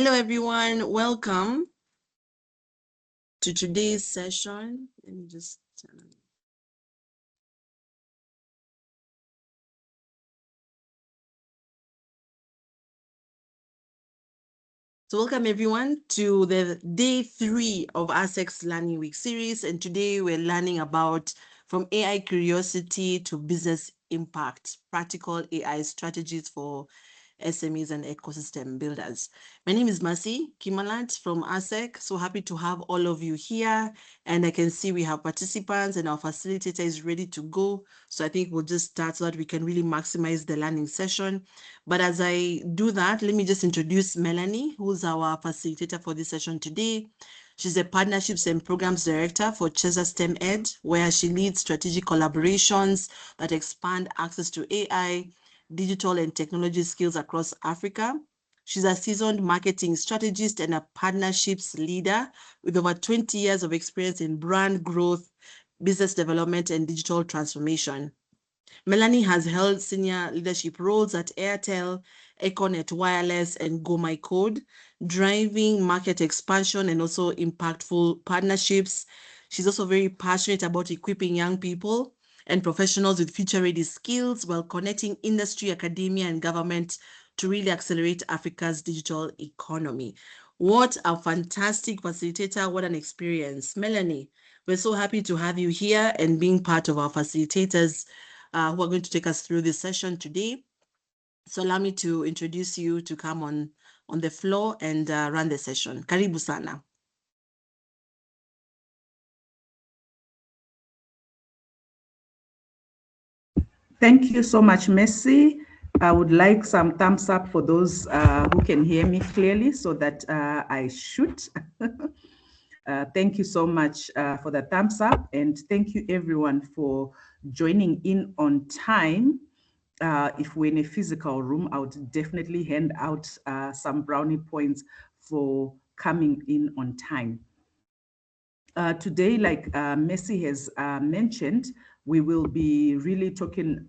Hello, everyone. Welcome to today's session. Let me just turn on. So welcome everyone to the day 3 of ASEC's Learning Week series. And today we're learning about from AI curiosity to business impact, practical AI strategies for SMEs and ecosystem builders. My name is Mercy Kimalat from ASEC. So happy to have all of you here. And I can see we have participants and our facilitator is ready to go. So I think we'll just start so that we can really maximize the learning session. But as I do that, let me just introduce Melanie, who's our facilitator for this session today. She's a Partnerships and Programs Director for Chesa STEM Ed, where she leads strategic collaborations that expand access to AI, digital and technology skills across Africa. She's a seasoned marketing strategist and a partnerships leader with over 20 years of experience in brand growth, business development, and digital transformation. Melanie has held senior leadership roles at Airtel, Econet Wireless, and Go My Code, driving market expansion and also impactful partnerships. She's also very passionate about equipping young people and professionals with future-ready skills while connecting industry, academia, and government to really accelerate Africa's digital economy. What a fantastic facilitator, what an experience. Melanie, we're so happy to have you here and being part of our facilitators who are going to take us through this session today. So allow me to introduce you to come on the floor and run the session. Karibu sana. Thank you so much, Messi. I would like some thumbs up for those who can hear me clearly so that I shoot. Thank you so much for the thumbs up, and thank you everyone for joining in on time. If we're in a physical room, I would definitely hand out some brownie points for coming in on time. Today, like Messi has mentioned, we will be really talking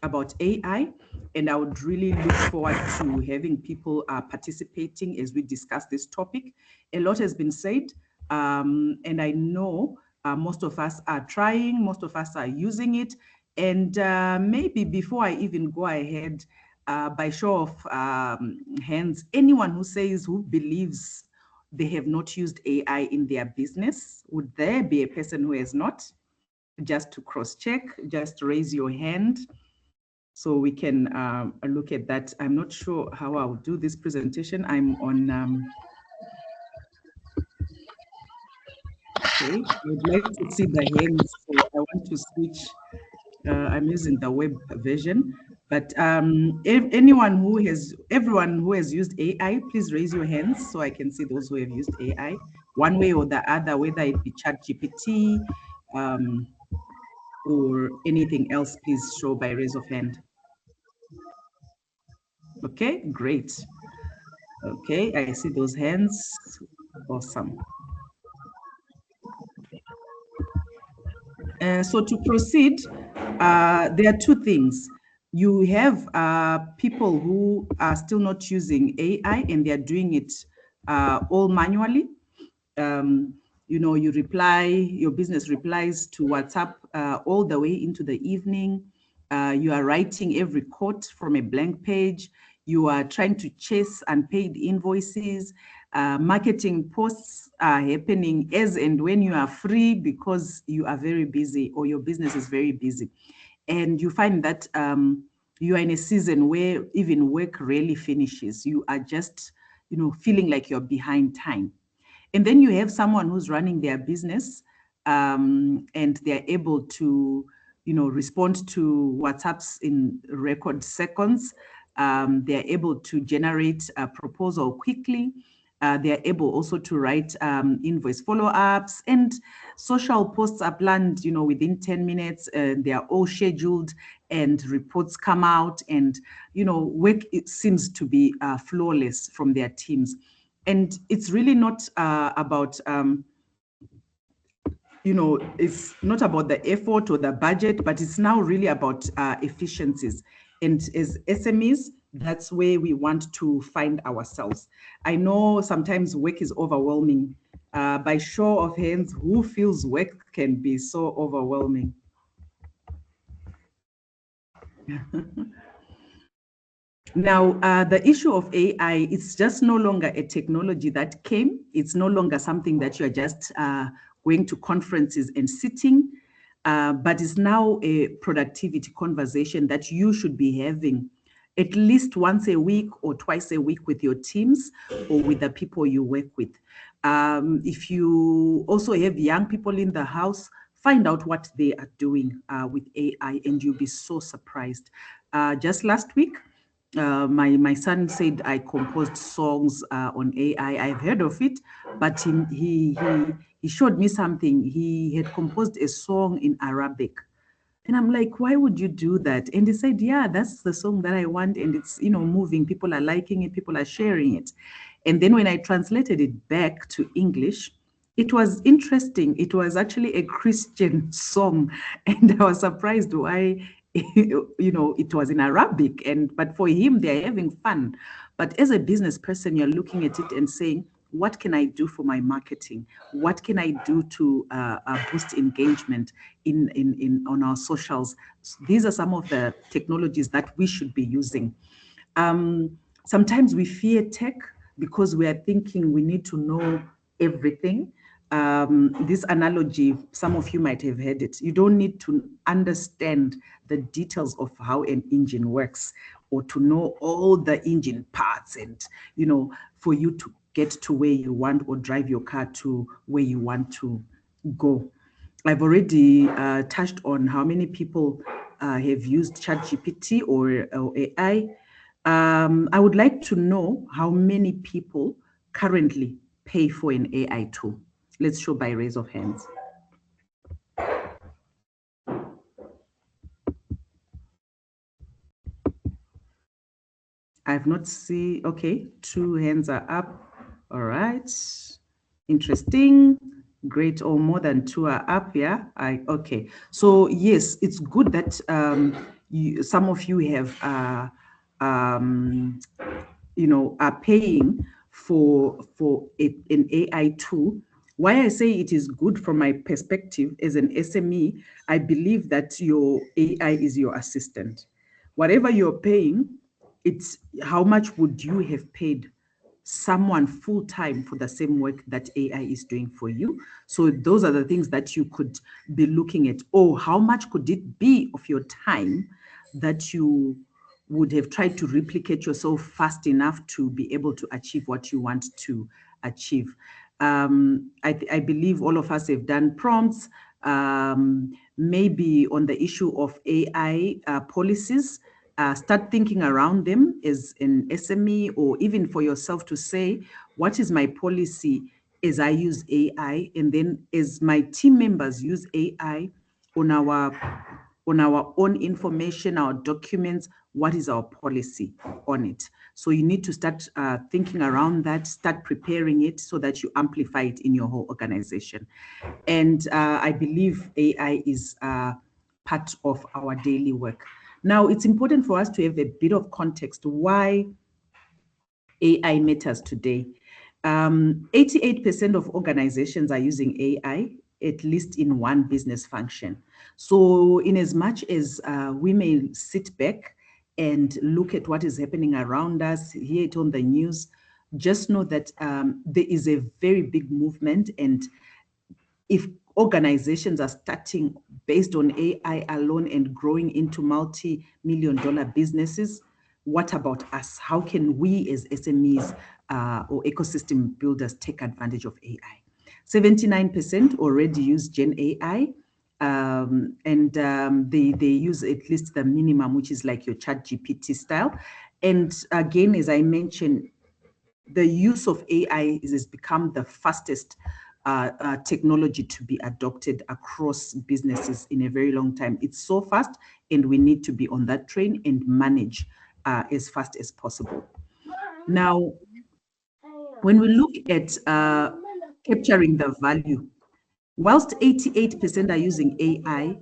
about AI, and I would really look forward to having people participating as we discuss this topic. A lot has been said, and I know most of us are trying, most of us are using it, and maybe before I even go ahead, by show of hands, anyone who believes they have not used AI in their business, would there be a person who has not? Just to cross-check, just raise your hand so we can look at that. I'm not sure how I'll do this presentation. I'm on, okay, I would like to see the hands, so I want to switch. I'm using the web version, but everyone who has used AI, please raise your hands so I can see those who have used AI one way or the other, whether it be ChatGPT or anything else. Please show by raise of hand. Okay, great. Okay, I see those hands. Awesome. So to proceed, there are two things. You have people who are still not using AI and they're doing it all manually. Your business replies to WhatsApp all the way into the evening. You are writing every quote from a blank page. You are trying to chase unpaid invoices. Marketing posts are happening as and when you are free because you are very busy or your business is very busy. And you find that you are in a season where even work rarely finishes. You are just, feeling like you're behind time. And then you have someone who's running their business and they're able to, respond to WhatsApps in record seconds. They're able to generate a proposal quickly. They're able also to write invoice follow-ups, and social posts are planned, within 10 minutes. They are all scheduled and reports come out, and, work it seems to be flawless from their teams. And it's really not about, it's not about the effort or the budget, but it's now really about efficiencies. And as SMEs, That's where we want to find ourselves. I know sometimes work is overwhelming. By show of hands, who feels work can be so overwhelming? Now, the issue of AI, it's just no longer a technology that came. It's no longer something that you're just going to conferences and sitting, but it's now a productivity conversation that you should be having at least once a week or twice a week with your teams or with the people you work with. If you also have young people in the house, find out what they are doing with AI, and you'll be so surprised. Just last week, my son said I composed songs on AI. I've heard of it, but he showed me something. He had composed a song in Arabic. And I'm like, why would you do that? And he said, yeah, that's the song that I want. And it's, moving. People are liking it. People are sharing it. And then when I translated it back to English, it was interesting. It was actually a Christian song. And I was surprised why, it was in Arabic. But for him, they're having fun. But as a business person, you're looking at it and saying, what can I do for my marketing? What can I do to boost engagement in on our socials? These are some of the technologies that we should be using. Sometimes we fear tech because we are thinking we need to know everything. This analogy, some of you might have heard it. You don't need to understand the details of how an engine works or to know all the engine parts and, for you to get to where you want or drive your car to where you want to go. I've already touched on how many people have used ChatGPT or AI. I would like to know how many people currently pay for an AI tool. Let's show by raise of hands. I've not seen, okay, two hands are up. All right. Interesting. Great, or more than two are up, yeah. Okay. So yes, it's good that some of you have um, are paying for an AI tool. Why I say it is good from my perspective as an SME, I believe that your AI is your assistant. Whatever you're paying, it's how much would you have paid someone full time for the same work that AI is doing for you. So those are the things that you could be looking at. Oh, how much could it be of your time that you would have tried to replicate yourself fast enough to be able to achieve what you want to achieve? I believe all of us have done prompts, maybe on the issue of AI policies. Start thinking around them as an SME or even for yourself to say, what is my policy as I use AI? And then as my team members use AI on our own information, our documents, what is our policy on it? So you need to start thinking around that, start preparing it so that you amplify it in your whole organization. And I believe AI is part of our daily work. Now, it's important for us to have a bit of context why AI matters today. 88% of organizations are using AI, at least in one business function. So, in as much as we may sit back and look at what is happening around us, hear it on the news, just know that there is a very big movement. And if organizations are starting based on AI alone and growing into multi-million dollar businesses, what about us? How can we as SMEs or ecosystem builders take advantage of AI? 79% already use Gen AI. They use at least the minimum, which is like your Chat GPT style. And again, as I mentioned, the use of AI has become the fastest technology to be adopted across businesses in a very long time. It's so fast, and we need to be on that train and manage as fast as possible. Now, when we look at capturing the value, whilst 88% are using AI,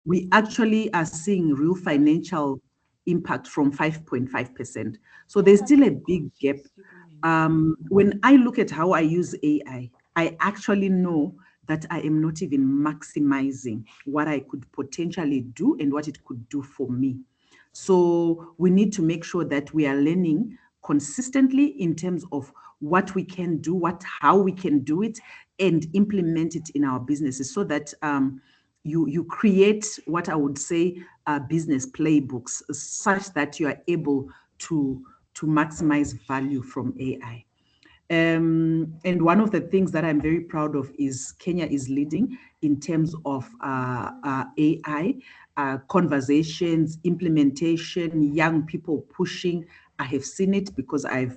we actually are seeing real financial impact from 5.5%. So there's still a big gap. When I look at how I use I actually know that I am not even maximizing what I could potentially do and what it could do for me. So we need to make sure that we are learning consistently in terms of what we can do, how we can do it, and implement it in our businesses, so that you create what I would say business playbooks, such that you are able to maximize value from AI. And one of the things that I'm very proud of is Kenya is leading in terms of AI conversations, implementation, young people pushing. I have seen it because I'm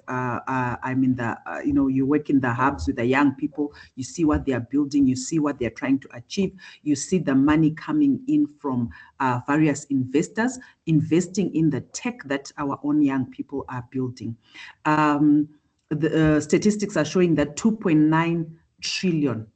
in the you work in the hubs with the young people. You see what they are building. You see what they are trying to achieve. You see the money coming in from various investors investing in the tech that our own young people are building. The statistics are showing that 2.9 trillion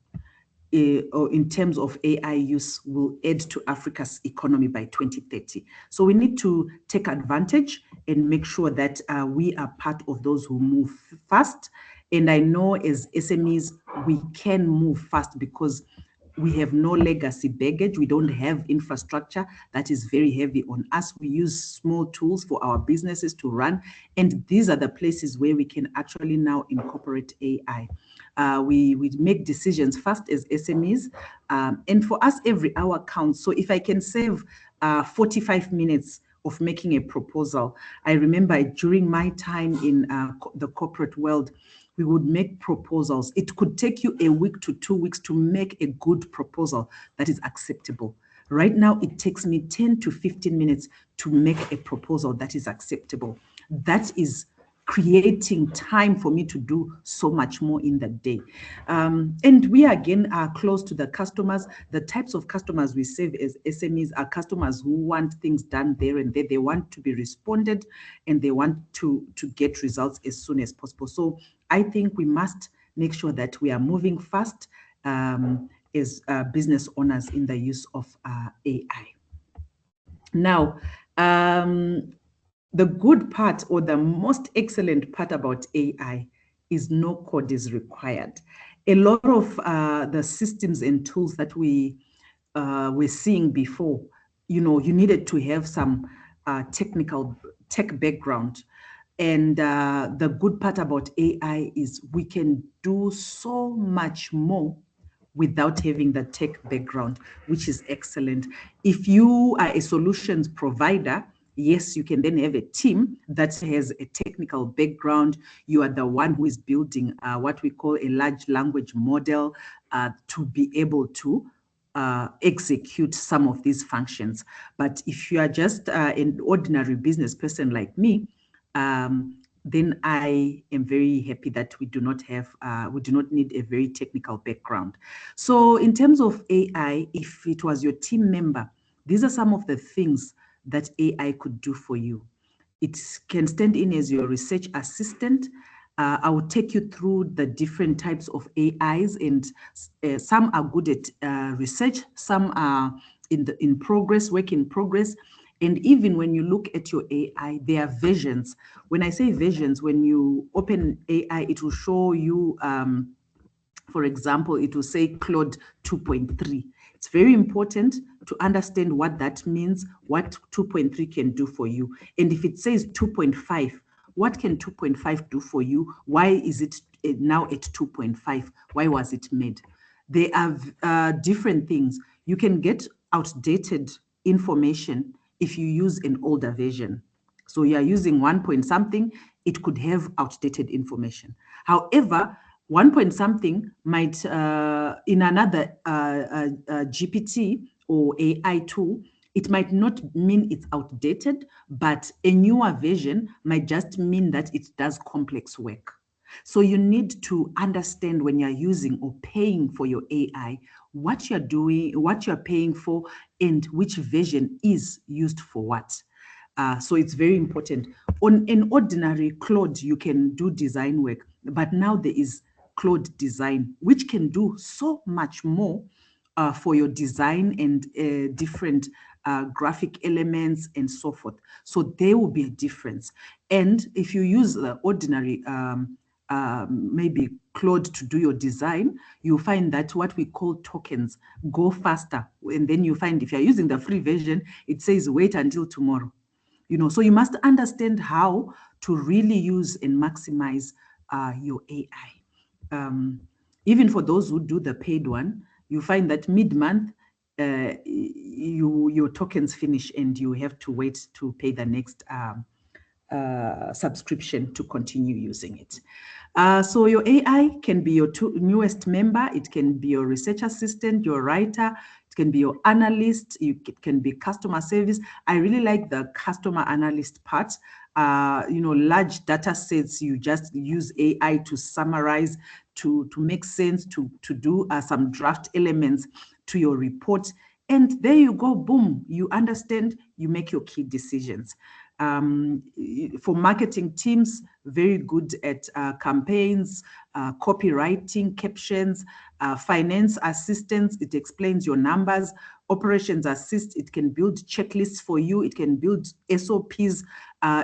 or in terms of AI use will add to Africa's economy by 2030. So we need to take advantage and make sure that we are part of those who move fast. And I know as SMEs, we can move fast because we have no legacy baggage. We don't have infrastructure that is very heavy on us. We use small tools for our businesses to run. And these are the places where we can actually now incorporate AI. We make decisions fast as SMEs. And for us, every hour counts. So if I can save 45 minutes of making a proposal, I remember during my time in the corporate world, we would make proposals. It could take you a week to 2 weeks to make a good proposal that is acceptable. Right now, it takes me 10 to 15 minutes to make a proposal that is acceptable. That is creating time for me to do so much more in the day. And we again are close to the customers. The types of customers we serve as SMEs are customers who want things done there and there. They want to be responded and they want to get results as soon as possible. So I think we must make sure that we are moving fast as business owners in the use of AI. Now, the good part or the most excellent part about AI is no code is required. A lot of the systems and tools that we were seeing before, you needed to have some technical tech background. And the good part about AI is we can do so much more without having the tech background, which is excellent. If you are a solutions provider, yes, you can then have a team that has a technical background. You are the one who is building what we call a large language model to be able to execute some of these functions. But if you are just an ordinary business person like me, then I am very happy that we do not need a very technical background. So in terms of AI, if it was your team member, these are some of the things that AI could do for you. It can stand in as your research assistant. I will take you through the different types of AIs, and some are good at research, some are in progress, work in progress. And even when you look at your AI, there are versions. When I say versions, when you open AI, it will show you, for example, it will say Claude 2.3. It's very important to understand what that means, what 2.3 can do for you. And if it says 2.5, what can 2.5 do for you? Why is it now at 2.5? Why was it made? There are different things. You can get outdated information if you use an older version. So you are using 1 point something, it could have outdated information. However, 1 point something might, in another GPT or AI tool, it might not mean it's outdated, but a newer version might just mean that it does complex work. So you need to understand when you're using or paying for your AI, what you're doing, what you're paying for, and which version is used for what. So it's very important. On an ordinary Claude, you can do design work, but now there is Claude Design, which can do so much more for your design and different graphic elements, and so forth. So there will be a difference. And if you use the ordinary maybe Claude to do your design, you find that what we call tokens go faster. And then you find if you're using the free version, it says wait until tomorrow. So you must understand how to really use and maximize your AI. Even for those who do the paid one, you find that mid-month, your tokens finish and you have to wait to pay the next subscription to continue using it. So your AI can be your newest member. It can be your research assistant, your writer. It can be your analyst. It can be customer service. I really like the customer analyst part. Large data sets, you just use AI to summarize, to make sense, to do some draft elements to your report. And there you go, boom, you understand, you make your key decisions. For marketing teams, very good at campaigns, copywriting, captions, finance assistance, it explains your numbers, operations assist, it can build checklists for you, it can build SOPs.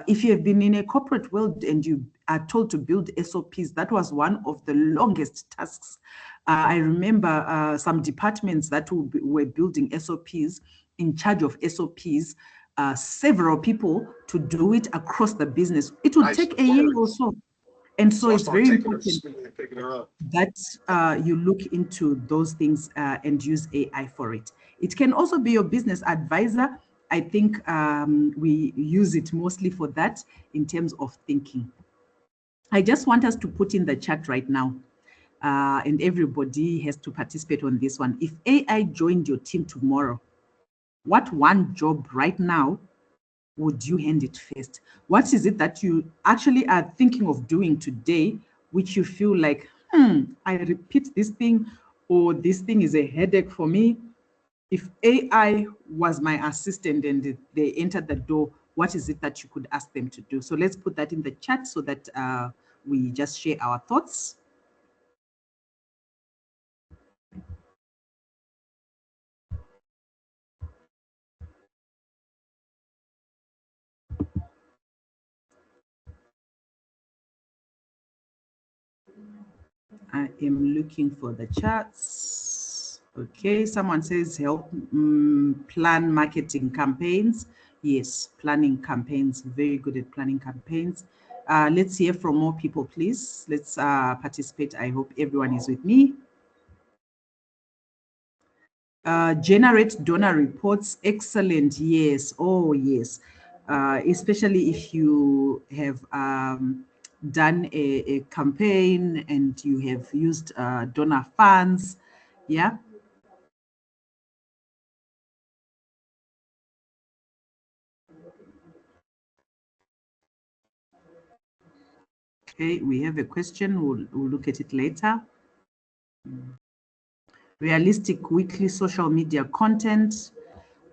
If you have been in a corporate world and you are told to build SOPs, that was one of the longest tasks. I remember some departments that were building SOPs, in charge of SOPs, several people to do it across the business. It would take a year or so. And so it's very important that you look into those things and use AI for it. It can also be your business advisor. I think we use it mostly for that in terms of thinking. I just want us to put in the chat right now, and everybody has to participate on this one. If AI joined your team tomorrow, what one job right now would you hand it first? What is it that you actually are thinking of doing today, which you feel like, I repeat this thing, or this thing is a headache for me? If AI was my assistant and they entered the door, what is it that you could ask them to do? So let's put that in the chat so that we just share our thoughts. I am looking for the charts. Okay, someone says help plan marketing campaigns. Yes, planning campaigns, very good at planning campaigns. Let's hear from more people, please. Let's participate. I hope everyone is with me. Generate donor reports. Excellent. Yes. Oh, yes. Especially if you have done a campaign and you have used donor funds. Yeah. Okay, we have a question. We'll look at it later. Realistic weekly social media content.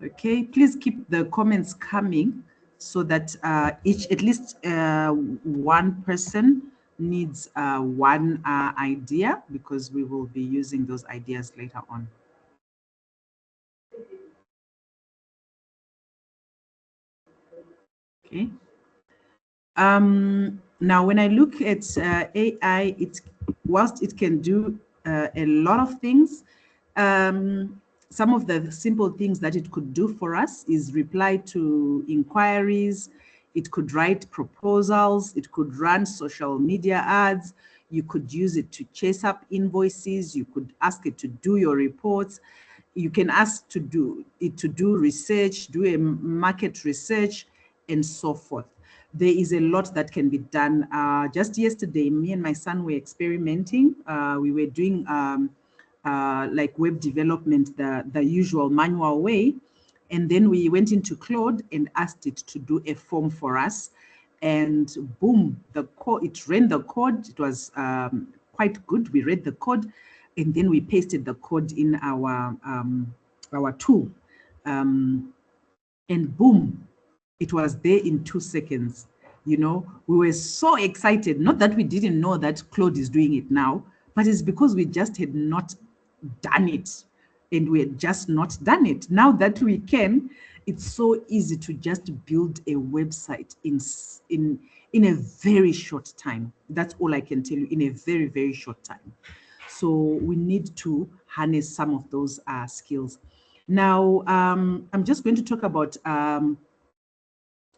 Okay, please keep the comments coming so that at least one person needs one idea, because we will be using those ideas later on. Okay. Now, when I look at AI, whilst it can do a lot of things, some of the simple things that it could do for us is reply to inquiries. It could write proposals. It could run social media ads. You could use it to chase up invoices. You could ask it to do your reports. You can ask to do research, do a market research, and so forth. There is a lot that can be done. Just yesterday, me and my son were experimenting. We were doing like web development the usual manual way. And then we went into Claude and asked it to do a form for us. And boom, it ran the code. It was quite good. We read the code, and then we pasted the code in our tool. And boom, it was there in 2 seconds. We were so excited. Not that we didn't know that Claude is doing it now, but it's because we just had not done it. and we had just not done it. Now that we can, it's so easy to just build a website in a very short time. That's all I can tell you, in a very, very short time. So we need to harness some of those skills. Now, I'm just going to talk about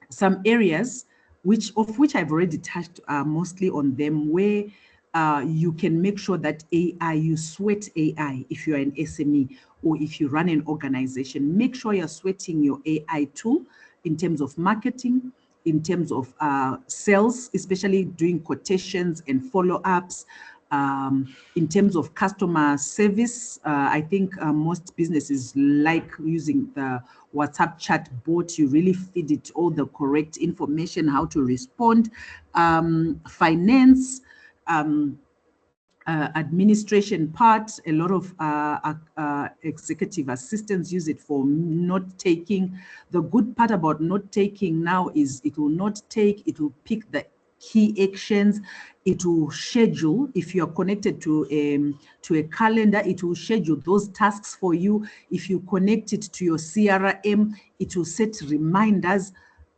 some areas which I've already touched mostly on them, where you can make sure that you sweat AI if you're an SME or if you run an organization. Make sure you're sweating your AI tool in terms of marketing, in terms of sales, especially doing quotations and follow-ups. In terms of customer service, I think most businesses like using the WhatsApp chat bot. You really feed it all the correct information, how to respond. Finance, administration part, a lot of executive assistants use it for note taking. The good part about note taking now is it will not take, it will pick the key actions. It will schedule. If you are connected to a calendar, it will schedule those tasks for you. If you connect it to your CRM, it will set reminders.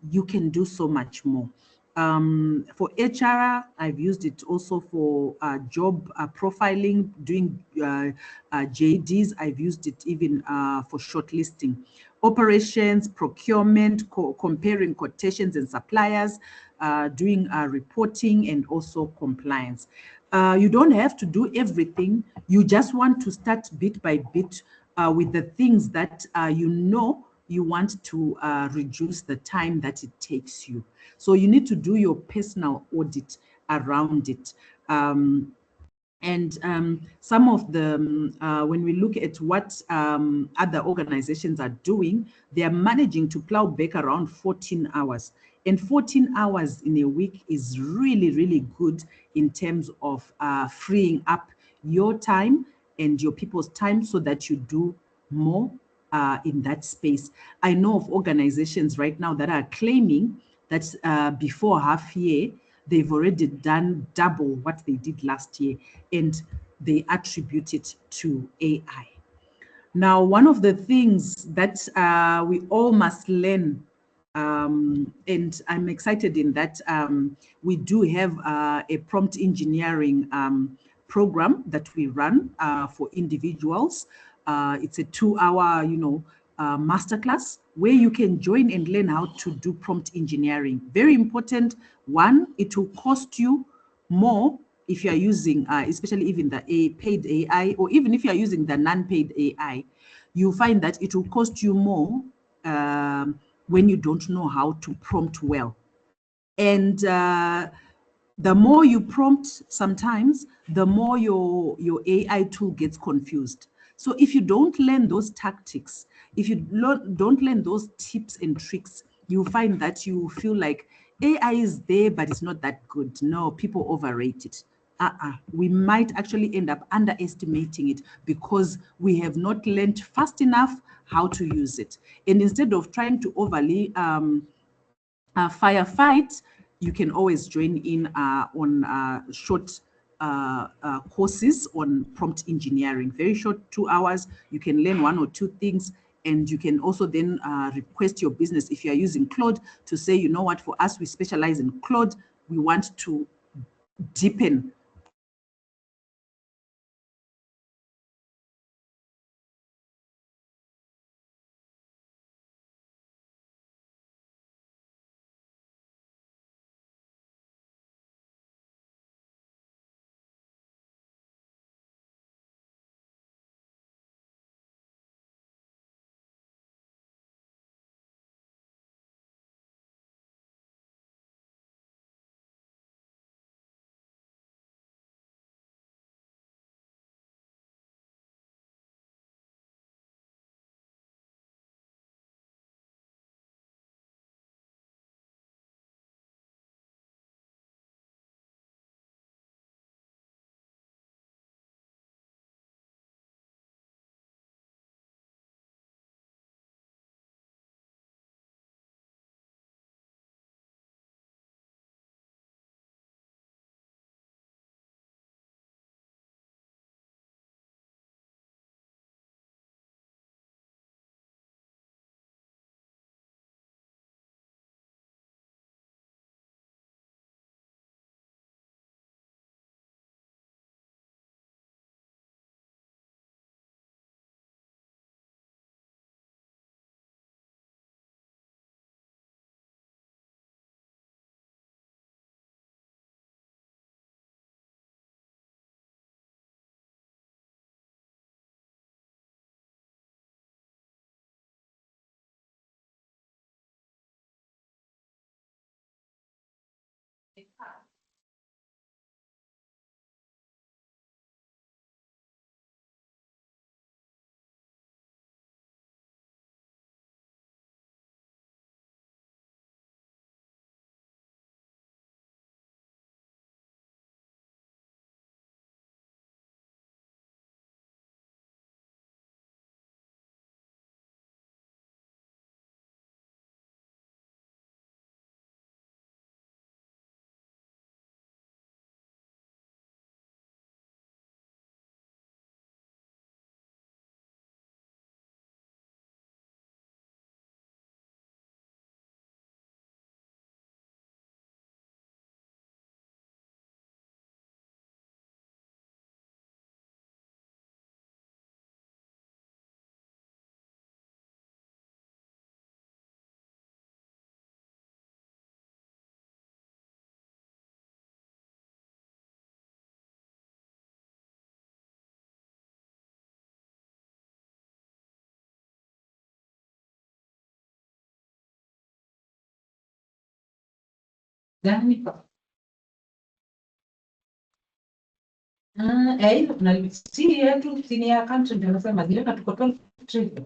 You can do so much more. For HR, I've used it also for job profiling, doing JDs. I've used it even for shortlisting. Operations, procurement, comparing quotations and suppliers, doing reporting, and also compliance. You don't have to do everything. You just want to start bit by bit with the things that you want to reduce the time that it takes you. So you need to do your personal audit around it. And some of the, when we look at what other organizations are doing, they are managing to plow back around 14 hours. And 14 hours in a week is really, really good in terms of freeing up your time and your people's time so that you do more in that space. I know of organizations right now that are claiming that before half year, they've already done double what they did last year, and they attribute it to AI. Now, one of the things that we all must learn, and I'm excited in that we do have a prompt engineering program that we run for individuals. It's a 2-hour, masterclass where you can join and learn how to do prompt engineering. Very important. One, it will cost you more if you are using, especially even the paid AI, or even if you are using the non-paid AI, you find that it will cost you more when you don't know how to prompt well. And the more you prompt sometimes, the more your AI tool gets confused. So if you don't learn those tactics, if you don't learn those tips and tricks, you find that you feel like AI is there, but it's not that good. No, people overrate it. We might actually end up underestimating it because we have not learned fast enough how to use it. And instead of trying to overly firefight, you can always join in on short courses on prompt engineering. Very short, 2 hours. You can learn one or two things, and you can also then request your business, if you are using Claude, to say, you know what, for us, we specialize in Claude. We want to deepen Si yetu chini ya country ndio nasema zile na tuko 12 trillion.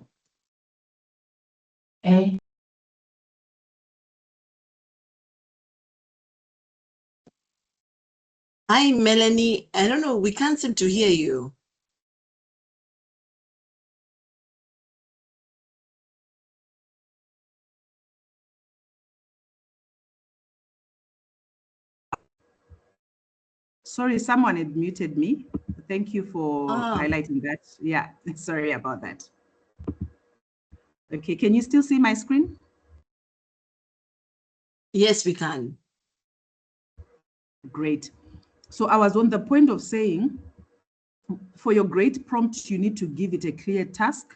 Hi, Melanie. I don't know. We can't seem to hear you. Sorry, someone had muted me. Thank you for highlighting that. Yeah, sorry about that. Okay, can you still see my screen? Yes, we can. Great. So I was on the point of saying, for your great prompt, you need to give it a clear task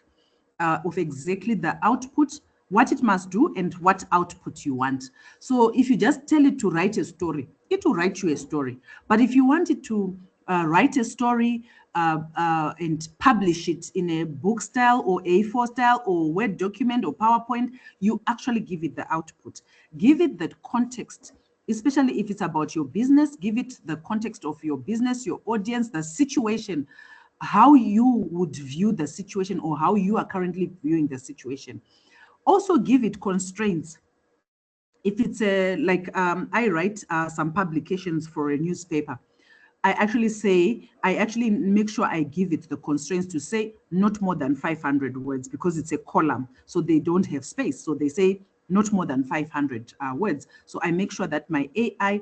of exactly the output, what it must do, and what output you want. So if you just tell it to write a story, it will write you a story. But if you want it to write a story and publish it in a book style or A4 style or Word document or PowerPoint, you actually give it the output. Give it that context, especially if it's about your business. Give it the context of your business, your audience, the situation, how you would view the situation or how you are currently viewing the situation. Also give it constraints. If it's like I write some publications for a newspaper, I actually make sure I give it the constraints to say not more than 500 words, because it's a column, so they don't have space. So they say not more than 500 words. So I make sure that my AI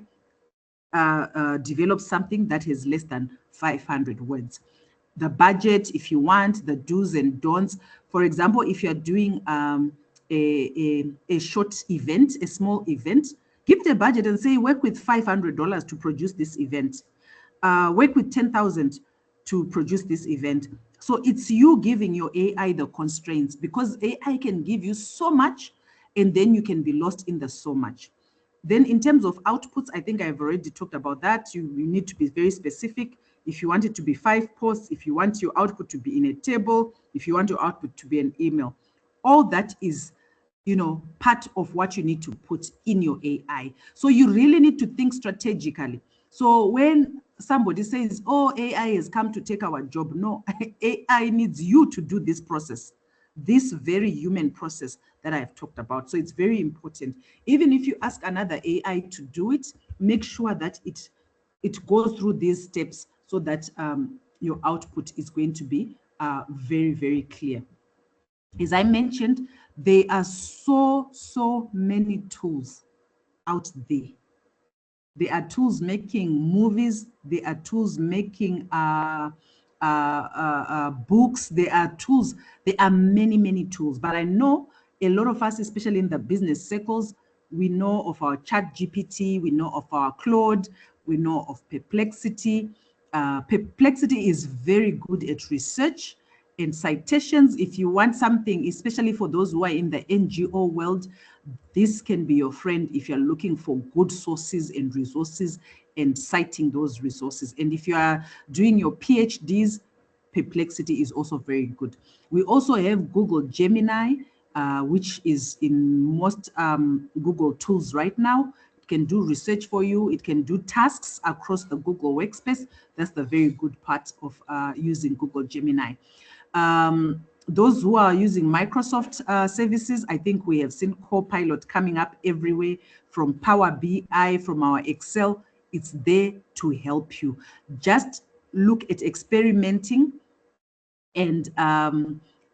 develops something that has less than 500 words. The budget, if you want, the do's and don'ts. For example, if you're doing a short event, a small event, give it a budget and say, work with $500 to produce this event. Work with 10,000 to produce this event. So it's you giving your AI the constraints, because AI can give you so much and then you can be lost in the so much. Then in terms of outputs, I think I've already talked about that. You need to be very specific. If you want it to be 5 posts, if you want your output to be in a table, if you want your output to be an email, all that is, part of what you need to put in your AI. So you really need to think strategically. So when somebody says, oh, AI has come to take our job, no, AI needs you to do this process, this very human process that I've talked about. So it's very important. Even if you ask another AI to do it, make sure that it goes through these steps so that your output is going to be very, very clear. As I mentioned, there are so many tools out there. There are tools making movies. There are tools making books. There are tools. There are many tools. But I know a lot of us, especially in the business circles, we know of our Chat GPT. We know of our Claude. We know of Perplexity. Perplexity is very good at research and citations. If you want something, especially for those who are in the NGO world, this can be your friend if you're looking for good sources and resources and citing those resources. And if you are doing your PhDs, Perplexity is also very good. We also have Google Gemini, which is in most Google tools right now. it can do research for you, it can do tasks across the Google Workspace. That's the very good part of using Google Gemini. Those who are using Microsoft services, I think we have seen Copilot coming up everywhere, from Power BI, from our Excel. It's there to help you. Just look at experimenting and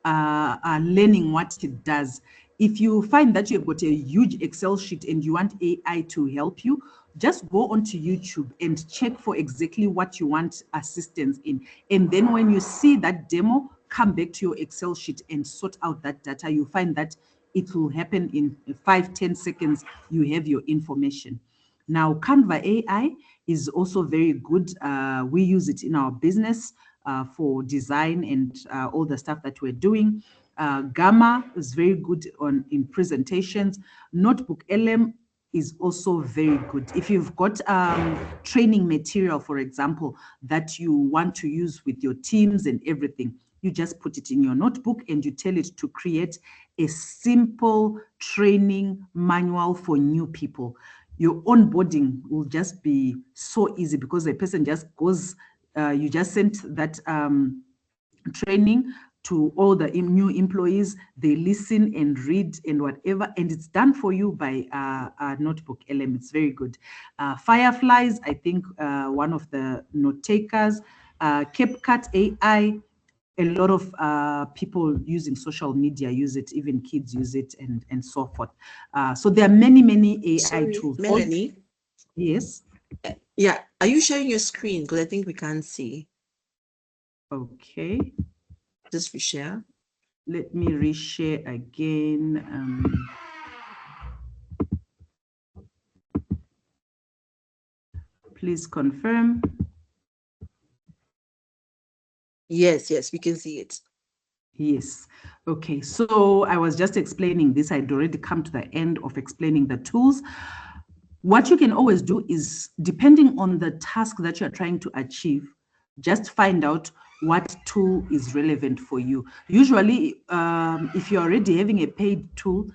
learning what it does. If you find that you've got a huge Excel sheet and you want AI to help you, just go onto YouTube and check for exactly what you want assistance in. And then when you see that demo, come back to your Excel sheet and sort out that data. You find that it will happen in 5-10 seconds. You have your information. Now, Canva AI is also very good. We use it in our business for design and all the stuff that we're doing. Gamma is very good in presentations. Notebook LM is also very good. If you've got training material, for example, that you want to use with your teams and everything, you just put it in your notebook and you tell it to create a simple training manual for new people. Your onboarding will just be so easy because the person just goes, you just sent that training to all the new employees. They listen and read and whatever, and it's done for you by Notebook LM. It's very good. Fireflies, I think one of the note takers. CapCut AI, a lot of people using social media use it, even kids use it, and so forth. So there are many AI Sorry, tools. Melanie. Yes. Yeah, are you sharing your screen? Because I think we can't see. Okay. Just reshare. Let me reshare again. Please confirm. Yes, we can see it. Yes. Okay, so I was just explaining this. I'd already come to the end of explaining the tools. What you can always do is, depending on the task that you're trying to achieve, just find out what tool is relevant for you. Usually, if you're already having a paid tool,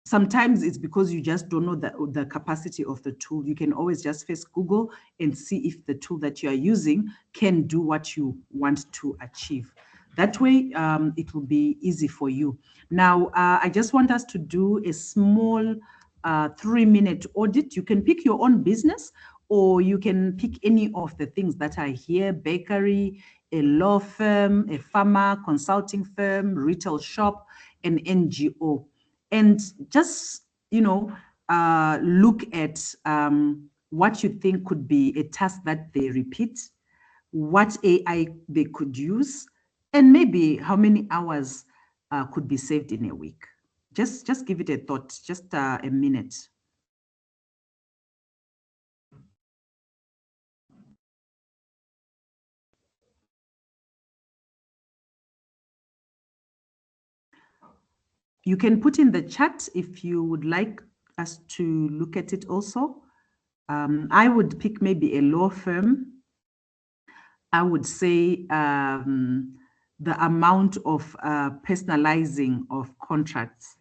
sometimes it's because you just don't know the capacity of the tool. You can always just first Google and see if the tool that you are using can do what you want to achieve. That way, it will be easy for you. Now, I just want us to do a small 3-minute audit. You can pick your own business, or you can pick any of the things that are here: bakery, a law firm, a pharma consulting firm, retail shop, an NGO. And just, look at what you think could be a task that they repeat, what AI they could use, and maybe how many hours could be saved in a week. Just give it a thought, just a minute. You can put in the chat if you would like us to look at it also. I would pick maybe a law firm. I would say the amount of personalizing of contracts.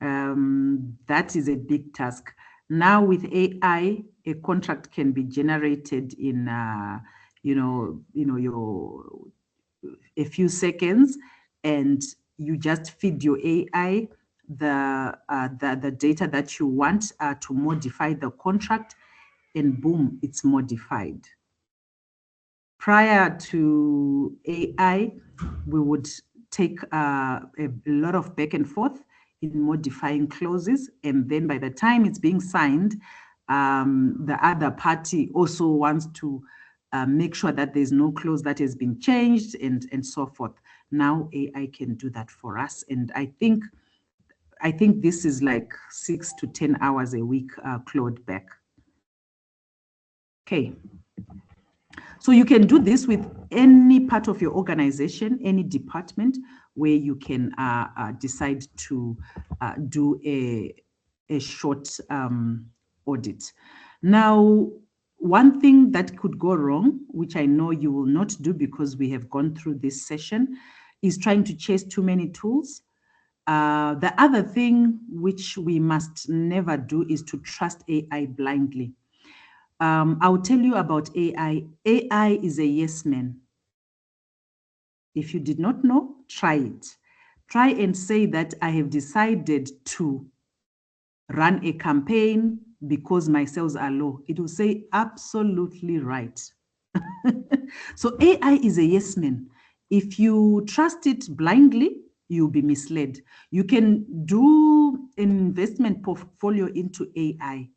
That is a big task. Now with AI, a contract can be generated in, a few seconds, and you just feed your AI the data that you want to modify the contract, and boom, it's modified. Prior to AI, we would take a lot of back and forth in modifying clauses, and then by the time it's being signed, the other party also wants to make sure that there's no clause that has been changed, and so forth. Now AI can do that for us, and I think this is like 6 to 10 hours a week clawed back. Okay. So you can do this with any part of your organization, any department where you can decide to do a short audit. Now, one thing that could go wrong, which I know you will not do because we have gone through this session, is trying to chase too many tools. The other thing which we must never do is to trust AI blindly. I'll tell you about AI. AI is a yes man. If you did not know, try it. Try and say that I have decided to run a campaign because my sales are low. It will say absolutely right. So AI is a yes man. If you trust it blindly, you'll be misled. You can do an investment portfolio into AI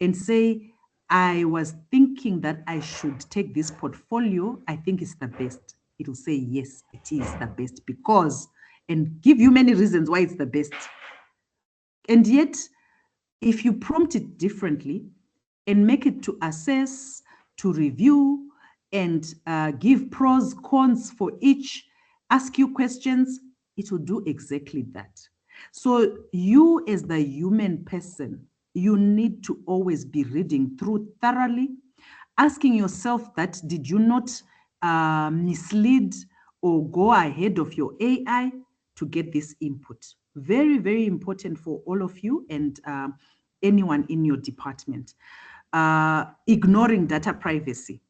and say, I was thinking that I should take this portfolio. I think it's the best. It will say, yes, it is the best because, and give you many reasons why it's the best. And yet, if you prompt it differently and make it to assess, to review, and give pros, cons for each, ask you questions, it will do exactly that. So you as the human person, you need to always be reading through thoroughly, asking yourself that did you not mislead or go ahead of your AI to get this input? Very, very important for all of you and anyone in your department. Ignoring data privacy.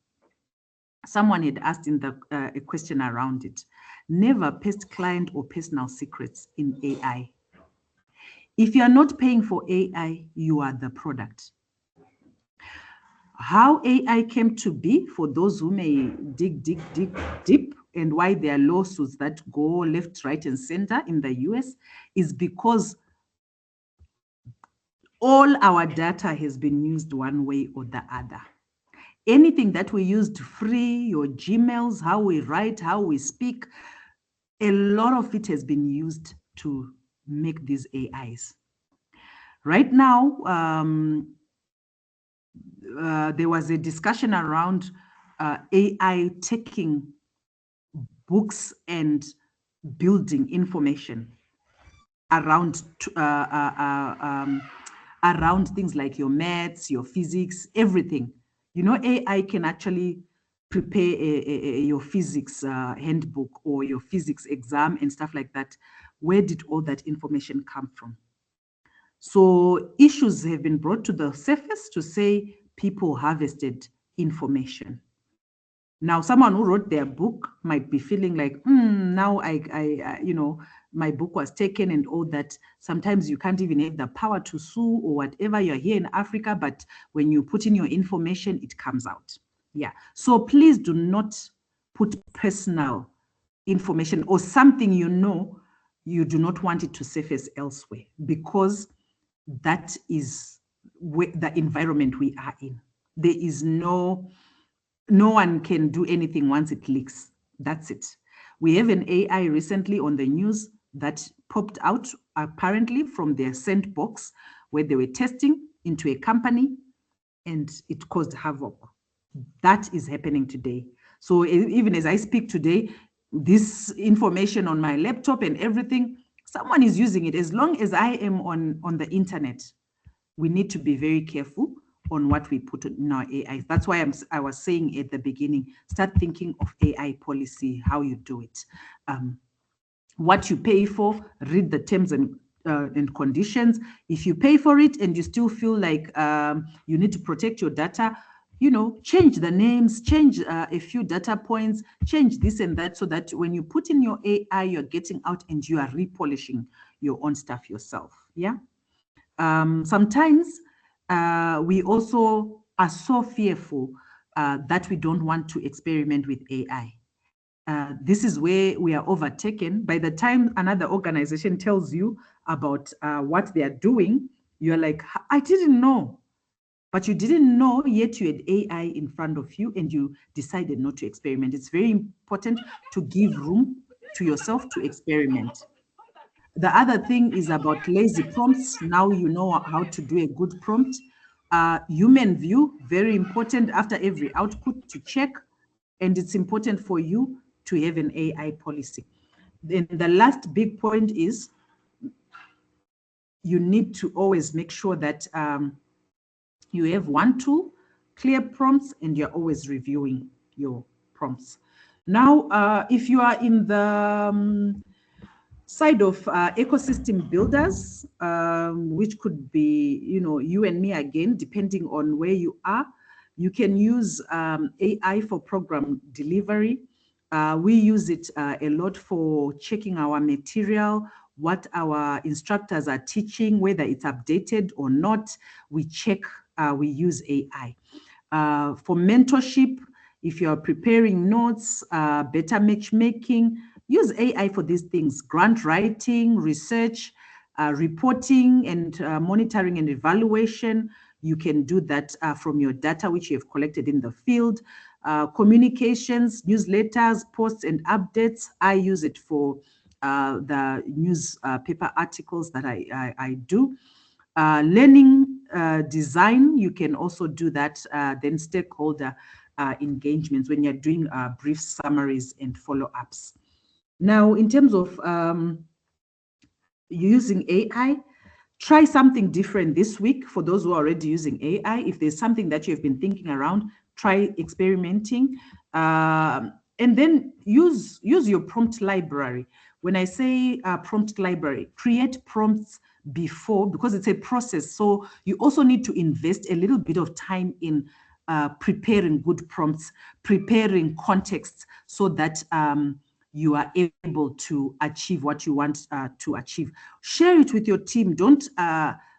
Someone had asked in the a question around it. Never paste client or personal secrets in AI. If you are not paying for AI, you are the product. How AI came to be, for those who may dig deep, and why there are lawsuits that go left, right, and center in the US is because all our data has been used one way or the other. Anything that we used free, your Gmails, how we write, how we speak, a lot of it has been used to make these AIs. Right now, there was a discussion around AI taking books and building information around around things like your maths, your physics, everything. You know, AI can actually prepare your physics handbook or your physics exam and stuff like that. Where did all that information come from? So issues have been brought to the surface to say people harvested information. Now, someone who wrote their book might be feeling like, now my book was taken and all that. Sometimes you can't even have the power to sue or whatever. You're here in Africa, but when you put in your information, it comes out. Yeah. So please do not put personal information or something you do not want it to surface elsewhere, because that is the environment we are in. There is no one can do anything once it leaks. That's it. We have an AI recently on the news that popped out apparently from their sandbox where they were testing into a company, and it caused havoc. That is happening today. So even as I speak today, this information on my laptop and everything, someone is using it. As long as I am on the internet, we need to be very careful on what we put in our AI. That's why I was saying at the beginning, start thinking of AI policy, how you do it. What you pay for, read the terms and conditions. If you pay for it and you still feel like you need to protect your data, change the names, change a few data points, change this and that, so that when you put in your AI, you're getting out and you are repolishing your own stuff yourself. Yeah. Sometimes we also are so fearful that we don't want to experiment with AI. This is where we are overtaken. By the time another organization tells you about what they are doing, you're like, I didn't know. But you didn't know, yet you had AI in front of you and you decided not to experiment. It's very important to give room to yourself to experiment. The other thing is about lazy prompts. Now you know how to do a good prompt. Human view, very important after every output to check. And it's important for you to have an AI policy. Then the last big point is you need to always make sure that you have one tool, clear prompts, and you're always reviewing your prompts. Now, if you are in the side of ecosystem builders, which could be, you and me again, depending on where you are. You can use AI for program delivery. We use it a lot for checking our material, what our instructors are teaching, whether it's updated or not. We check, we use AI. For mentorship, if you're preparing notes, better matchmaking, use AI for these things: grant writing, research, reporting, and monitoring and evaluation. You can do that from your data which you have collected in the field. Communications, newsletters, posts, and updates. I use it for the newspaper articles that I do. Learning design, you can also do that. Then stakeholder engagements when you're doing brief summaries and follow-ups. Now, in terms of using AI, try something different this week for those who are already using AI. If there's something that you've been thinking around, try experimenting. And then use your prompt library. When I say prompt library, create prompts before, because it's a process. So you also need to invest a little bit of time in preparing good prompts, preparing contexts, so that you are able to achieve what you want to achieve. Share it with your team. Don't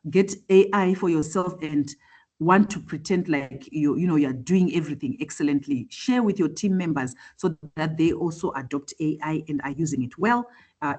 get AI for yourself and want to pretend like you're doing everything excellently. Share with your team members so that they also adopt AI and are using it well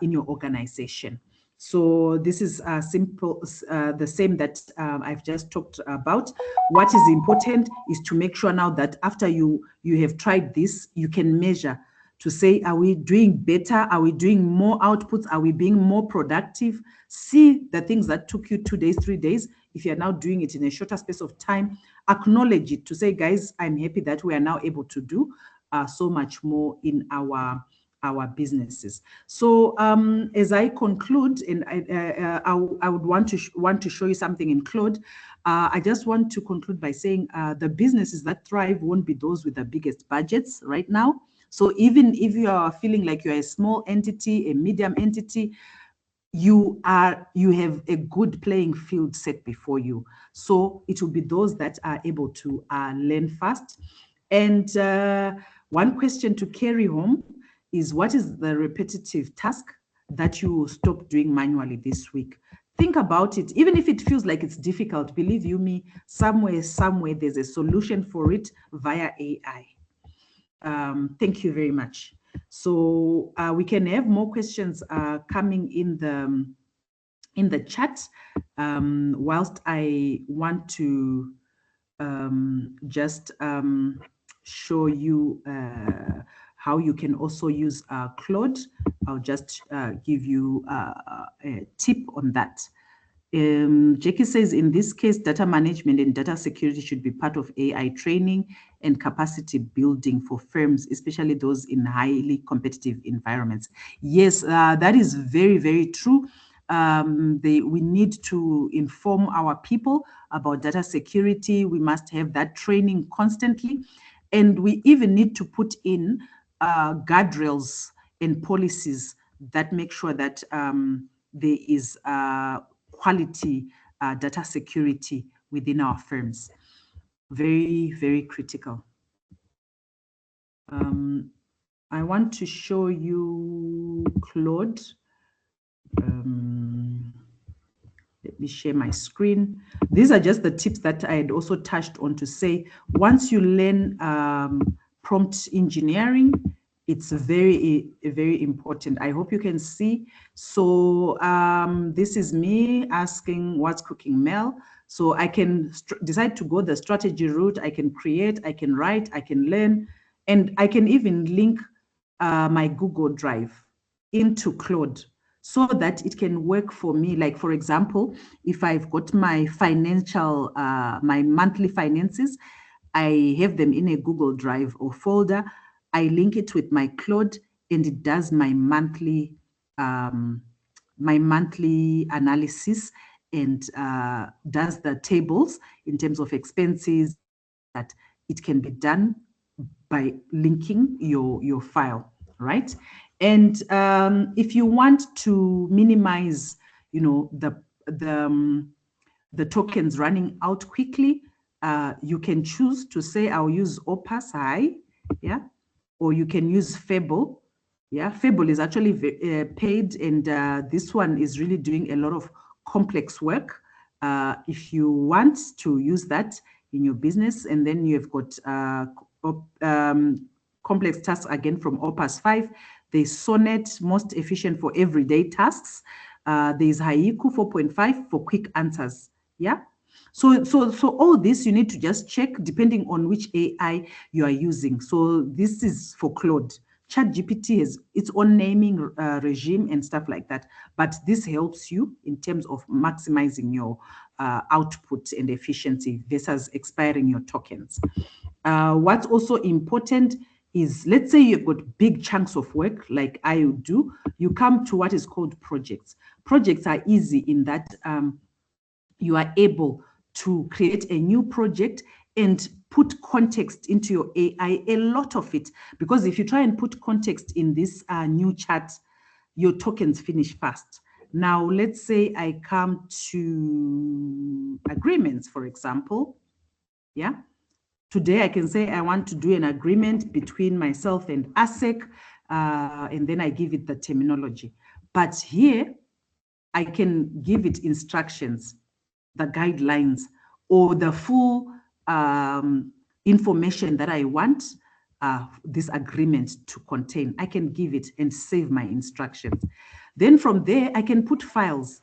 in your organization. So this is simple, the same that I've just talked about. What is important is to make sure now that after you have tried this, you can measure to say, are we doing better? Are we doing more outputs? Are we being more productive? See the things that took you 2 days, 3 days. If you're now doing it in a shorter space of time, acknowledge it to say, guys, I'm happy that we are now able to do so much more in our businesses. So as I conclude, and I would want to show you something in Claude. I just want to conclude by saying the businesses that thrive won't be those with the biggest budgets right now. So even if you are feeling like you're a small entity, a medium entity, you have a good playing field set before you. So it will be those that are able to learn fast. And one question to carry home is, what is the repetitive task that you will stop doing manually this week? Think about it. Even if it feels like it's difficult, believe you me, somewhere, there's a solution for it via AI. Thank you very much. So we can have more questions coming in the chat, whilst I want to just show you how you can also use Claude. I'll just give you a tip on that. Jackie says, in this case, data management and data security should be part of AI training and capacity building for firms, especially those in highly competitive environments. Yes, that is very, very true. We need to inform our people about data security. We must have that training constantly. And we even need to put in guardrails and policies that make sure that there is quality data security within our firms. Very, very critical. I want to show you Claude. Let me share my screen. These are just the tips that I had also touched on to say, once you learn prompt engineering, it's very, very important. I hope you can see. So this is me asking, what's cooking, Mel? So I can decide to go the strategy route. I can create, I can write, I can learn, and I can even link my Google Drive into Claude so that it can work for me. Like, for example, if I've got my financial, my monthly finances, I have them in a Google Drive or folder. I link it with my Claude, and it does my monthly analysis, and does the tables in terms of expenses, that it can be done by linking your file, right? And if you want to minimize, the tokens running out quickly, you can choose to say, I'll use Opus High, yeah, or you can use Fable. Yeah, Fable is actually paid, and this one is really doing a lot of complex work. If you want to use that in your business, and then you've got complex tasks again from Opus 5. There's Sonnet, most efficient for everyday tasks. There's Haiku 4.5 for quick answers. Yeah. So all this you need to just check depending on which AI you are using. So this is for Claude. ChatGPT has its own naming regime and stuff like that. But this helps you in terms of maximizing your output and efficiency versus expiring your tokens. What's also important is, let's say you've got big chunks of work like I do, you come to what is called projects. Projects are easy in that you are able to create a new project and put context into your AI, a lot of it. Because if you try and put context in this new chat, your tokens finish fast. Now, let's say I come to agreements, for example. Yeah. Today, I can say I want to do an agreement between myself and ASEC, and then I give it the terminology. But here, I can give it instructions, the guidelines, or the full information that I want this agreement to contain. I can give it and save my instructions. Then from there, I can put files,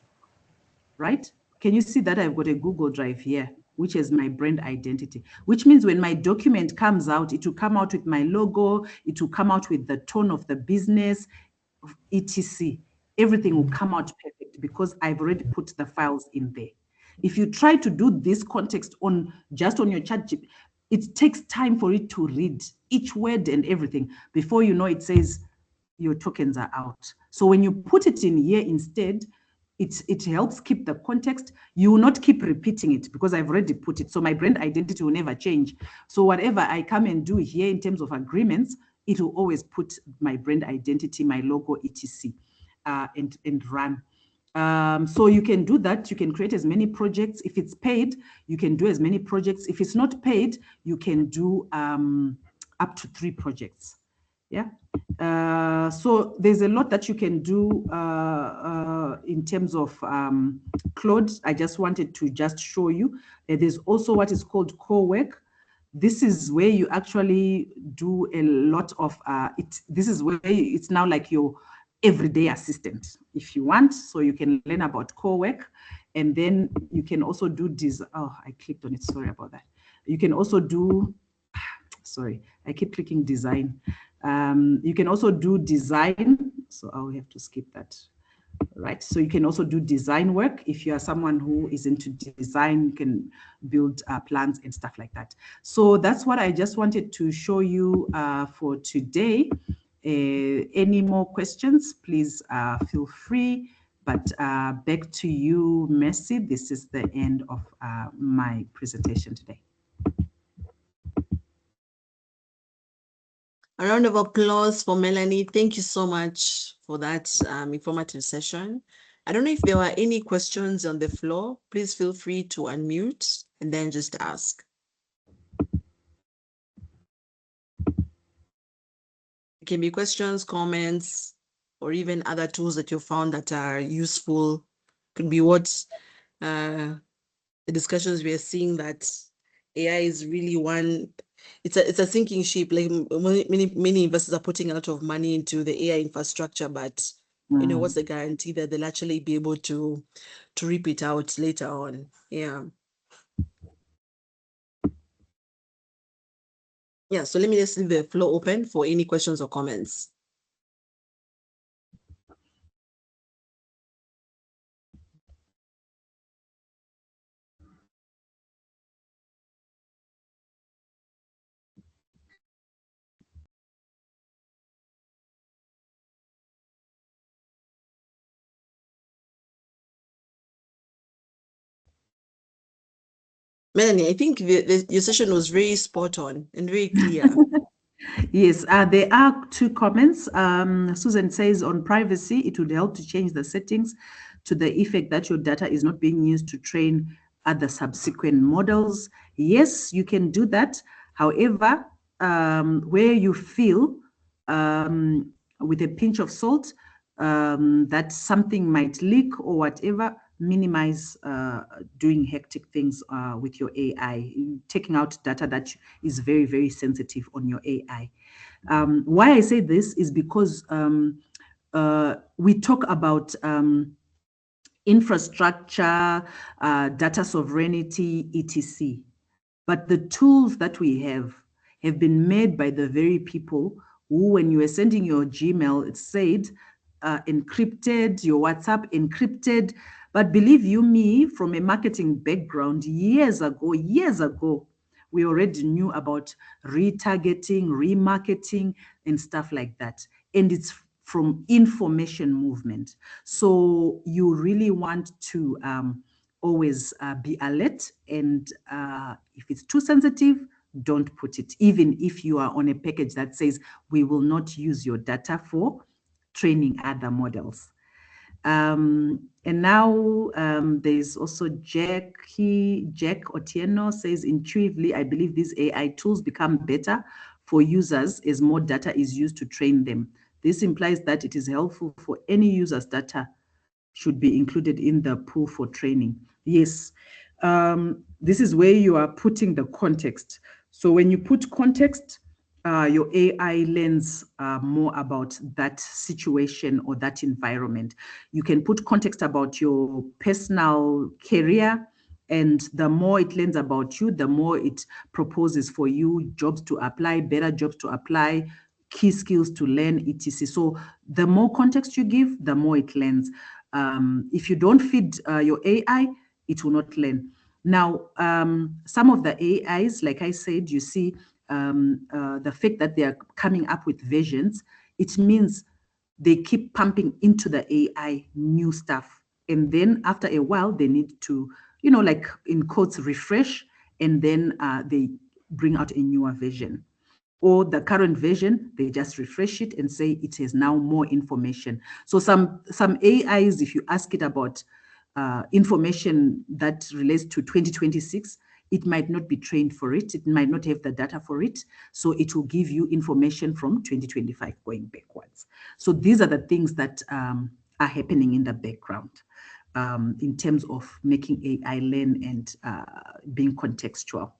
right? Can you see that I've got a Google Drive here, which is my brand identity, which means when my document comes out, it will come out with my logo, it will come out with the tone of the business, etc. Everything will come out perfect because I've already put the files in there. If you try to do this context on just on your chat, it takes time for it to read each word and everything. Before you know, it says your tokens are out. So when you put it in here instead, it helps keep the context. You will not keep repeating it because I've already put it. So my brand identity will never change. So whatever I come and do here in terms of agreements, it will always put my brand identity, my logo, etc. And run. So you can do that. You can create as many projects. If it's paid, you can do as many projects. If it's not paid, you can do up to 3 projects. Yeah. So there's a lot that you can do in terms of Claude. I just wanted to just show you. There's also what is called core work. This is where you actually do a lot of it. This is where it's now like your everyday assistant, if you want. So you can learn about core work, and then you can also do this. Oh, I clicked on it. Sorry about that. You can also do. Sorry, I keep clicking design. You can also do design. So I'll have to skip that. Right. So you can also do design work. If you are someone who is into design, you can build plans and stuff like that. So that's what I just wanted to show you for today. Any more questions, please feel free. But back to you, Mercy. This is the end of my presentation today. A round of applause for Melanie. Thank you so much for that informative session. I don't know if there were any questions on the floor. Please feel free to unmute and then just ask. It can be questions, comments, or even other tools that you found that are useful. Could be what the discussions we are seeing, that AI is really one. It's a sinking ship. Like many investors are putting a lot of money into the AI infrastructure, but what's the guarantee that they'll actually be able to reap it out later on? Yeah. Yeah. So let me just leave the floor open for any questions or comments. Melanie, I think your session was very spot on and very clear. Yes, there are two comments. Susan says on privacy, it would help to change the settings to the effect that your data is not being used to train other subsequent models. Yes, you can do that. However, where you feel with a pinch of salt that something might leak or whatever, minimize doing hectic things with your AI, taking out data that is very, very sensitive on your AI. Why I say this is because we talk about infrastructure, data sovereignty, etc. But the tools that we have been made by the very people who, when you were sending your Gmail, it said encrypted, your WhatsApp encrypted. But believe you me, from a marketing background, years ago, we already knew about retargeting, remarketing, and stuff like that. And it's from information movement. So you really want to always be alert. And if it's too sensitive, don't put it, even if you are on a package that says we will not use your data for training other models. And now there's also Jack Otieno says, intuitively, I believe these AI tools become better for users as more data is used to train them. This implies that it is helpful for any user's data should be included in the pool for training. Yes, this is where you are putting the context. So when you put context, your AI learns more about that situation or that environment. You can put context about your personal career, and the more it learns about you, the more it proposes for you jobs to apply, better jobs to apply, key skills to learn, etc. So the more context you give, the more it learns. If you don't feed your AI, it will not learn. Now, some of the AIs, like I said, you see the fact that they are coming up with versions, it means they keep pumping into the AI new stuff. And then after a while, they need to, like in quotes, refresh, and then they bring out a newer version. Or the current version, they just refresh it and say it has now more information. So some AIs, if you ask it about information that relates to 2026, it might not be trained for it. It might not have the data for it. So it will give you information from 2025 going backwards. So these are the things that are happening in the background in terms of making AI learn and being contextual.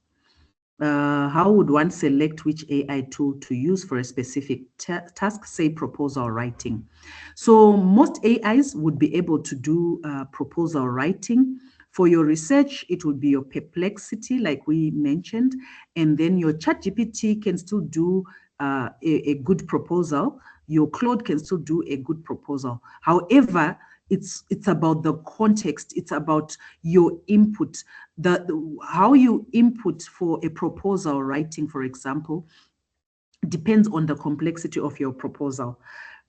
How would one select which AI tool to use for a specific task, say proposal writing? So most AIs would be able to do proposal writing. For your research, it would be your Perplexity, like we mentioned, and then your ChatGPT can still do a good proposal. Your Claude can still do a good proposal. However, it's about the context. It's about your input, the how you input for a proposal writing, for example, depends on the complexity of your proposal.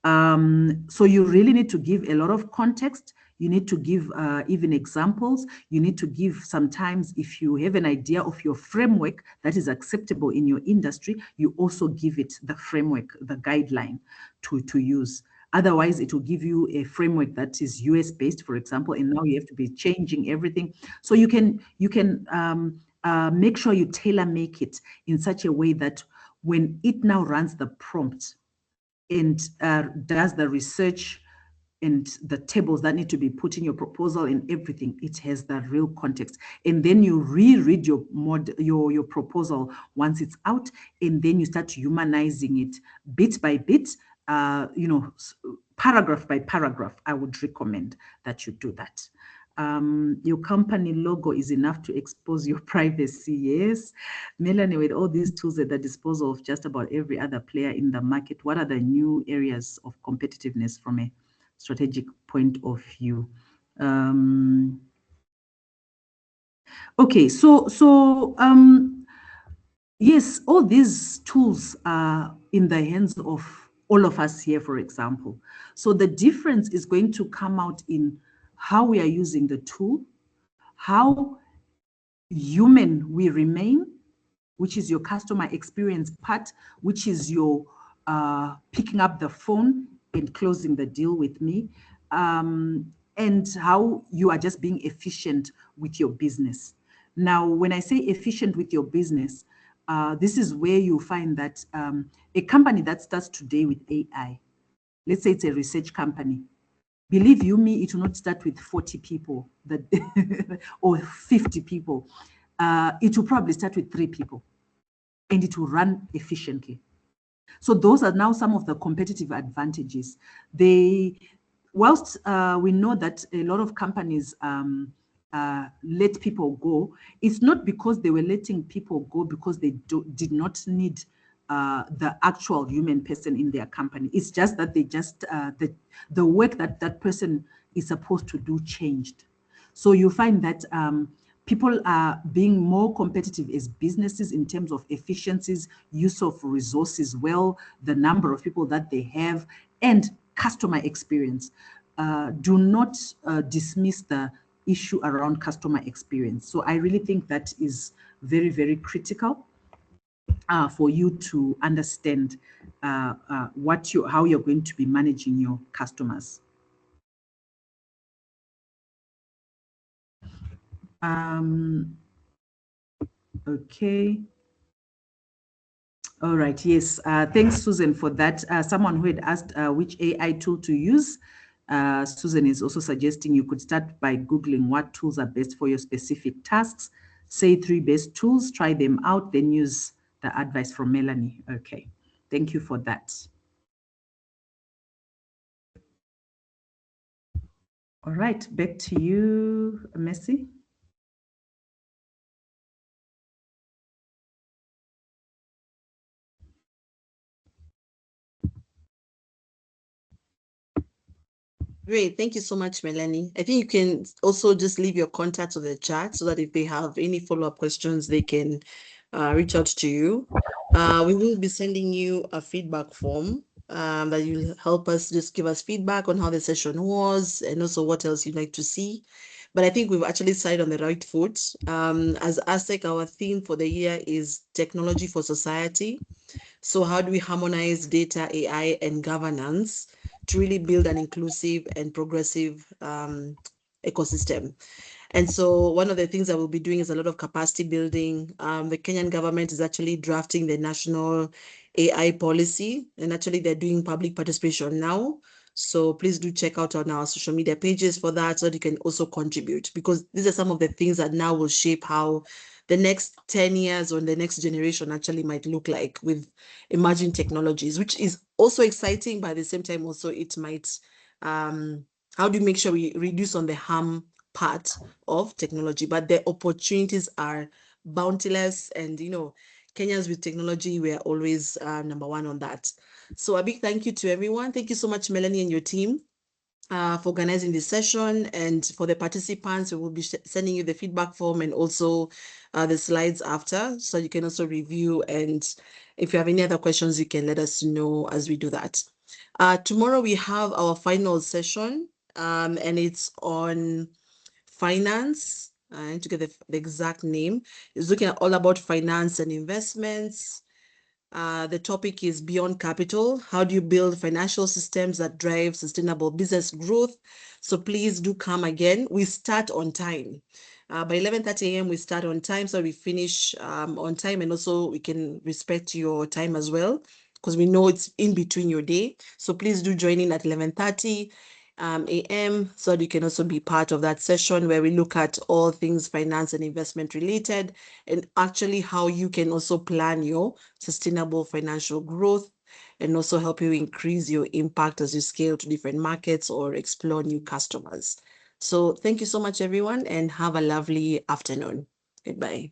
So you really need to give a lot of context. You need to give even examples. You need to give sometimes, if you have an idea of your framework that is acceptable in your industry, you also give it the framework, the guideline to use. Otherwise, it will give you a framework that is US based, for example, and now you have to be changing everything. So you can make sure you tailor make it in such a way that when it now runs the prompt and does the research and the tables that need to be put in your proposal and everything, it has the real context. And then you reread your proposal once it's out, and then you start humanizing it bit by bit, paragraph by paragraph. I would recommend that you do that. Your company logo is enough to expose your privacy. Yes. Melanie, with all these tools at the disposal of just about every other player in the market, what are the new areas of competitiveness from a strategic point of view? Okay, yes, all these tools are in the hands of all of us here, for example. So the difference is going to come out in how we are using the tool, how human we remain, which is your customer experience part, which is your picking up the phone and closing the deal with me, and how you are just being efficient with your business. Now, when I say efficient with your business, this is where you find that a company that starts today with AI, let's say it's a research company, believe you me, it will not start with 40 people that or 50 people. It will probably start with 3 people, and it will run efficiently. So those are now some of the competitive advantages. Whilst we know that a lot of companies let people go, it's not because they were letting people go because they did not need the actual human person in their company. It's just that the work that that person is supposed to do changed. So you find that people are being more competitive as businesses in terms of efficiencies, use of resources well, the number of people that they have, and customer experience. Do not dismiss the issue around customer experience. So I really think that is very, very critical for you to understand how you're going to be managing your customers. Okay. All right. Yes. Thanks, Susan, for that. Someone who had asked which AI tool to use. Susan is also suggesting you could start by Googling what tools are best for your specific tasks. Say 3 best tools, try them out, then use the advice from Melanie. Okay. Thank you for that. All right. Back to you, Messi. Great. Thank you so much, Melanie. I think you can also just leave your contacts on the chat so that if they have any follow-up questions, they can reach out to you. We will be sending you a feedback form that will help us just give us feedback on how the session was and also what else you'd like to see. But I think we've actually started on the right foot. As ASEC, our theme for the year is technology for society. So how do we harmonize data, AI, and governance to really build an inclusive and progressive ecosystem? And so one of the things that we'll be doing is a lot of capacity building. The Kenyan government is actually drafting the national AI policy, and actually they're doing public participation now. So please do check out on our social media pages for that so that you can also contribute, because these are some of the things that now will shape how the next 10 years or the next generation actually might look like with emerging technologies, which is also exciting, but at the same time also it might, how do you make sure we reduce on the harm part of technology, but the opportunities are bountiless, and Kenyans with technology, we are always number one on that. So a big thank you to everyone. Thank you so much, Melanie and your team, for organizing this session, and for the participants, we will be sending you the feedback form and also the slides after, so you can also review, and if you have any other questions, you can let us know as we do that. Tomorrow we have our final session, and it's on finance. I need to get the exact name. It's looking at all about finance and investments. The topic is Beyond Capital. How do you build financial systems that drive sustainable business growth? So please do come again. We start on time. By 11:30 a.m. we start on time, so we finish on time, and also we can respect your time as well, because we know it's in between your day. So please do join in at 11:30 a.m. so that you can also be part of that session where we look at all things finance and investment related, and actually how you can also plan your sustainable financial growth and also help you increase your impact as you scale to different markets or explore new customers. So thank you so much, everyone, and have a lovely afternoon. Goodbye.